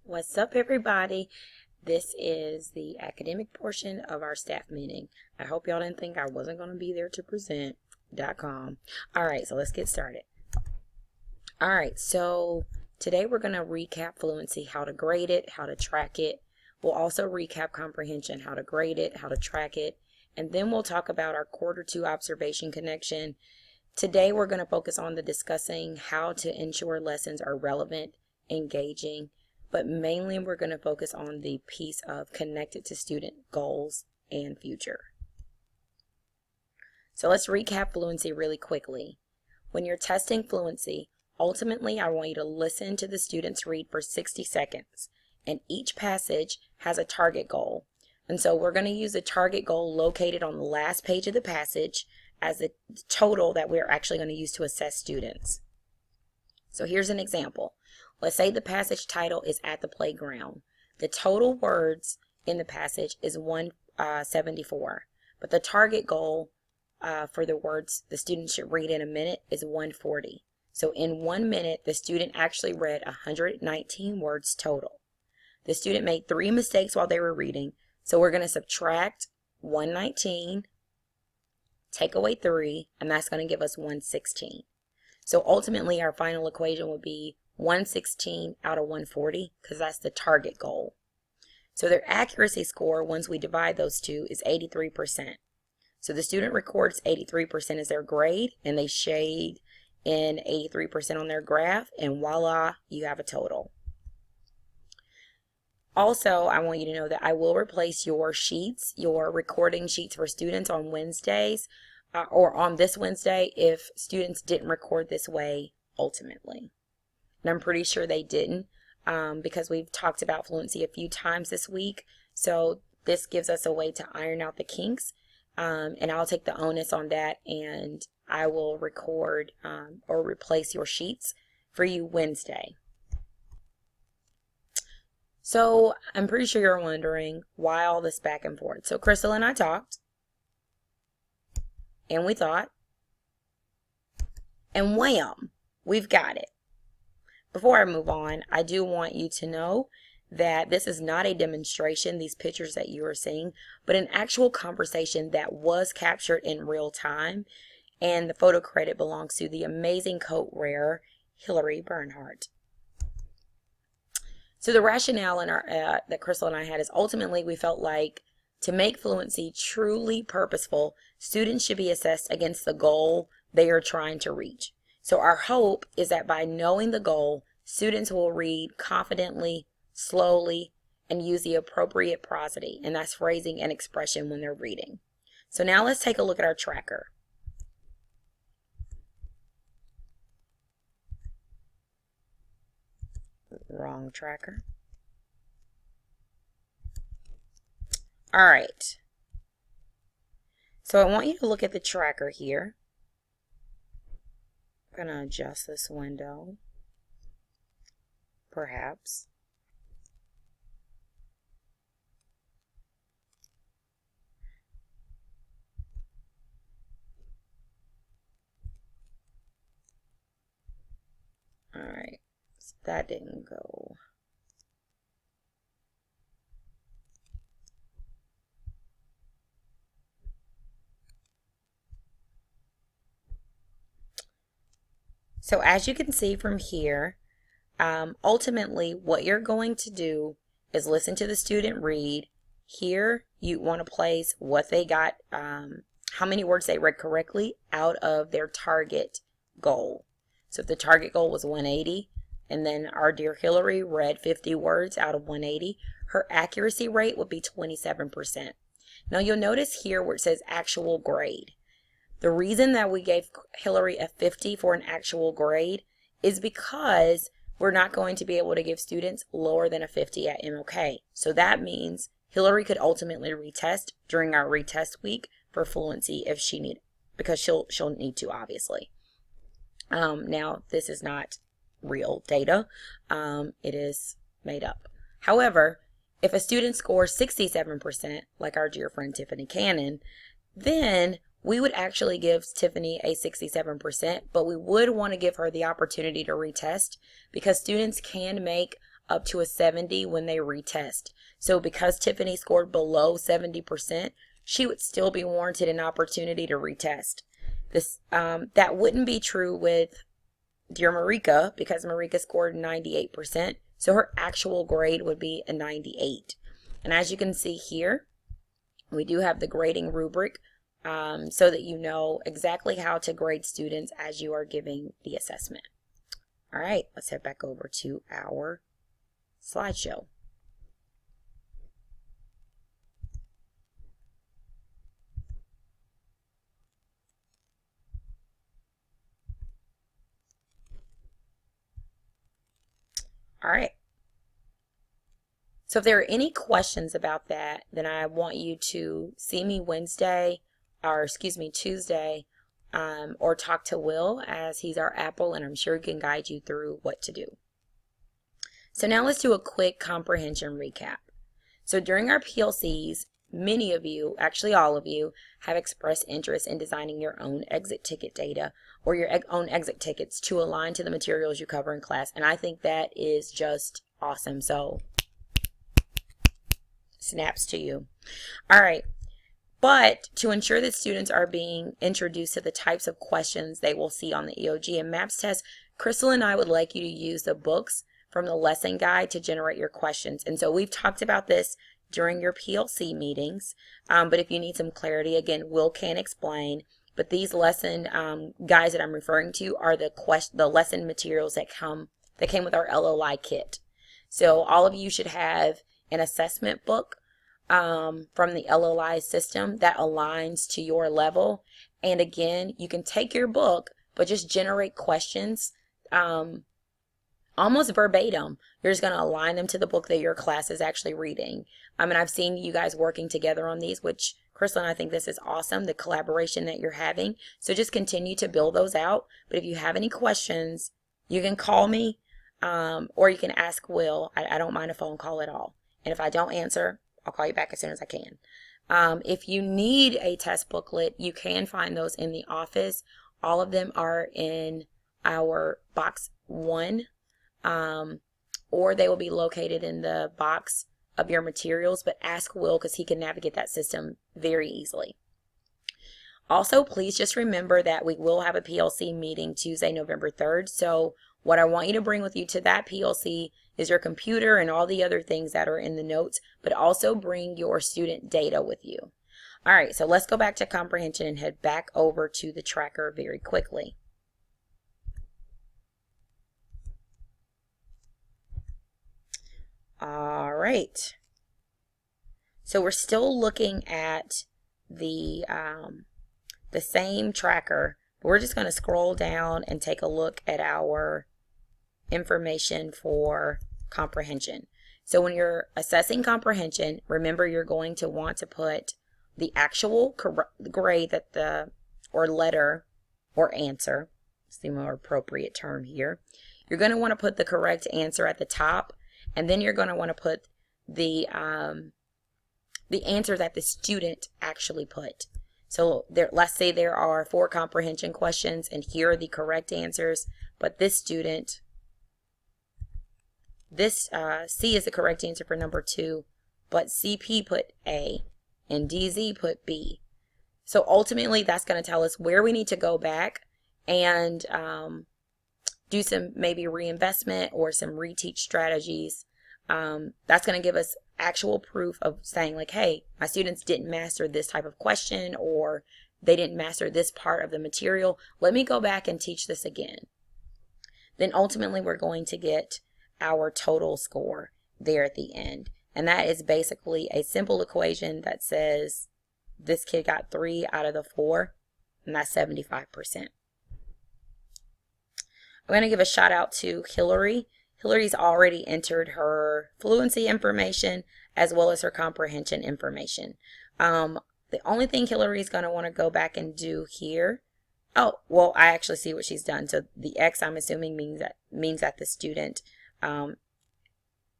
What's up, everybody? This is the academic portion of our staff meeting. I hope y'all didn't think I wasn't going to be there to present.com. All right, so let's get started. All right, so today we're going to recap fluency, how to grade it, how to track it. We'll also recap comprehension, how to grade it, how to track it, and then we'll talk about our quarter two observation connection. Today we're going to focus on discussing how to ensure lessons are relevant, engaging, but mainly we're going to focus on the piece of connected to student goals and future. So let's recap fluency really quickly. When you're testing fluency, ultimately I want you to listen to the students read for 60 seconds, and each passage has a target goal. And so we're going to use a target goal located on the last page of the passage as the total that we're actually going to use to assess students. So here's an example. Let's say the passage title is At the Playground. The total words in the passage is 174, but the target goal for the words the student should read in a minute is 140. So in 1 minute, the student actually read 119 words total. The student made 3 mistakes while they were reading, so we're going to subtract 119, take away 3, and that's going to give us 116. So ultimately, our final equation would be 116 out of 140 because that's the target goal. So their accuracy score, once we divide those two, is 83%. So the student records 83% as their grade, and they shade in 83% on their graph, and voila, you have a total. Also, I want you to know that I will replace your sheets, your recording sheets for students on Wednesdays, or on this Wednesday if students didn't record this way ultimately. And I'm pretty sure they didn't because we've talked about fluency a few times this week. So this gives us a way to iron out the kinks, and I'll take the onus on that, and I will record or replace your sheets for you Wednesday. So I'm pretty sure you're wondering why all this back and forth. So Crystal and I talked, and we thought, and wham, we've got it. Before I move on, I do want you to know that this is not a demonstration, these pictures that you are seeing, but an actual conversation that was captured in real time, and the photo credit belongs to the amazing code wearer, Hillary Bernhardt. So the rationale in that Crystal and I had is ultimately we felt like to make fluency truly purposeful, students should be assessed against the goal they are trying to reach. So our hope is that by knowing the goal, students will read confidently, slowly, and use the appropriate prosody, and that's phrasing and expression when they're reading. So now let's take a look at our tracker. Wrong tracker. All right. So I want you to look at the tracker here. I'm going to adjust this window, perhaps. All right. So that didn't go. So as you can see from here, ultimately what you're going to do is listen to the student read. Here you want to place what they got, how many words they read correctly out of their target goal. So if the target goal was 180, and then our dear Hillary read 50 words out of 180, her accuracy rate would be 27%. Now you'll notice here where it says actual grade. The reason that we gave Hillary a 50 for an actual grade is because we're not going to be able to give students lower than a 50 at MLK. So that means Hillary could ultimately retest during our retest week for fluency if she needed, because she'll need to, obviously. Now this is not real data. It is made up. However, if a student scores 67%, like our dear friend Tiffany Cannon, then we would actually give Tiffany a 67%, but we would want to give her the opportunity to retest because students can make up to a 70 when they retest. So because Tiffany scored below 70%, she would still be warranted an opportunity to retest. That wouldn't be true with dear Marika, because Marika scored 98%. So her actual grade would be a 98. And as you can see here, we do have the grading rubric so that you know exactly how to grade students as you are giving the assessment. All right, let's head back over to our slideshow. All right. So if there are any questions about that, then I want you to see me Tuesday, or talk to Will, as he's our Apple, and I'm sure he can guide you through what to do. So now let's do a quick comprehension recap. So during our PLCs, many of you, actually all of you, have expressed interest in designing your own exit ticket data or your own exit tickets to align to the materials you cover in class. And I think that is just awesome. So snaps to you. All right. But to ensure that students are being introduced to the types of questions they will see on the EOG and MAPS test, Crystal and I would like you to use the books from the lesson guide to generate your questions. And so we've talked about this during your PLC meetings, but if you need some clarity, again, Will can explain. But these lesson guides that I'm referring to are the lesson materials that came with our LOI kit. So all of you should have an assessment book from the LOI system that aligns to your level. And again, you can take your book, but just generate questions almost verbatim. You're just going to align them to the book that your class is actually reading. And I've seen you guys working together on these, which Crystal and I think this is awesome, the collaboration that you're having. So just continue to build those out. But if you have any questions, you can call me or you can ask Will. I don't mind a phone call at all. And if I don't answer, I'll call you back as soon as I can. If you need a test booklet, you can find those in the office. All of them are in our box 1, or they will be located in the box of your materials, but ask Will because he can navigate that system very easily. Also, please just remember that we will have a PLC meeting Tuesday, November 3rd. So what I want you to bring with you to that PLC is your computer and all the other things that are in the notes, but also bring your student data with you. All right, so let's go back to comprehension and head back over to the tracker very quickly. All right. So we're still looking at the same tracker. We're just going to scroll down and take a look at our information for comprehension. So when you're assessing comprehension, remember you're going to want to put the actual grade that or letter or answer, it's the more appropriate term here. You're going to want to put the correct answer at the top, and then you're going to want to put the answer that the student actually put. So let's say there are 4 comprehension questions, and here are the correct answers, but this student, C is the correct answer for number 2, but CP put A and DZ put B. So ultimately that's going to tell us where we need to go back and do some maybe reinvestment or some reteach strategies. That's going to give us actual proof of saying like, hey, my students didn't master this type of question, or they didn't master this part of the material. Let me go back and teach this again. Then ultimately we're going to get our total score there at the end. And that is basically a simple equation that says this kid got 3 out of the 4, and that's 75%. I'm going to give a shout out to Hillary. Hillary's already entered her fluency information as well as her comprehension information. The only thing Hillary's going to want to go back and do here, oh, well, I actually see what she's done. So the X, I'm assuming, means that the student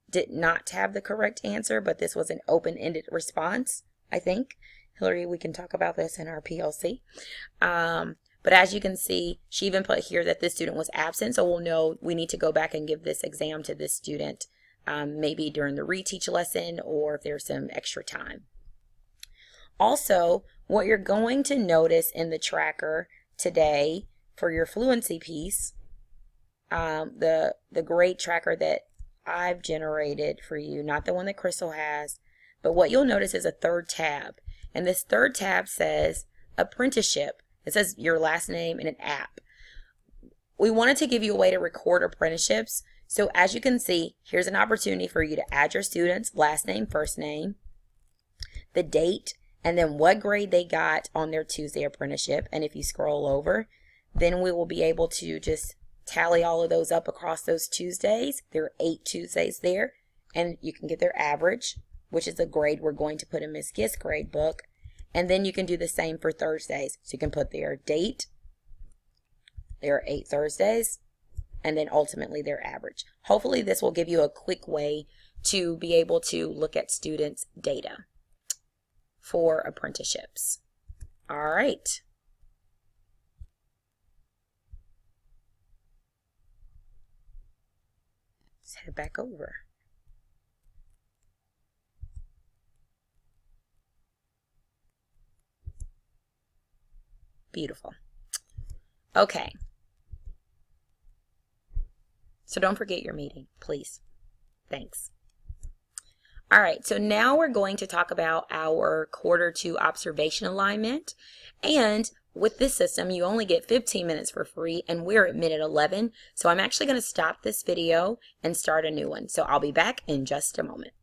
did not have the correct answer, but this was an open-ended response, I think. Hillary, we can talk about this in our PLC. But as you can see, she even put here that this student was absent, so we'll know we need to go back and give this exam to this student maybe during the reteach lesson or if there's some extra time. Also, what you're going to notice in the tracker today for your fluency piece, the grade tracker that I've generated for you, not the one that Crystal has, but what you'll notice is a third tab. And this third tab says apprenticeship. It says your last name and an app. We wanted to give you a way to record apprenticeships. So as you can see, here's an opportunity for you to add your student's last name, first name, the date, and then what grade they got on their Tuesday apprenticeship. And if you scroll over, then we will be able to just tally all of those up across those Tuesdays. There are 8 Tuesdays there, and you can get their average, which is the grade we're going to put in Miss Gist's grade book. And then you can do the same for Thursdays. So you can put their date, there are 8 Thursdays, and then ultimately their average. Hopefully this will give you a quick way to be able to look at students' data for apprenticeships. All right. Let's head back over. Beautiful. Okay. So don't forget your meeting, please. Thanks. All right, so now we're going to talk about our quarter 2 observation alignment. And with this system, you only get 15 minutes for free, and we're at minute 11. So I'm actually going to stop this video and start a new one. So I'll be back in just a moment.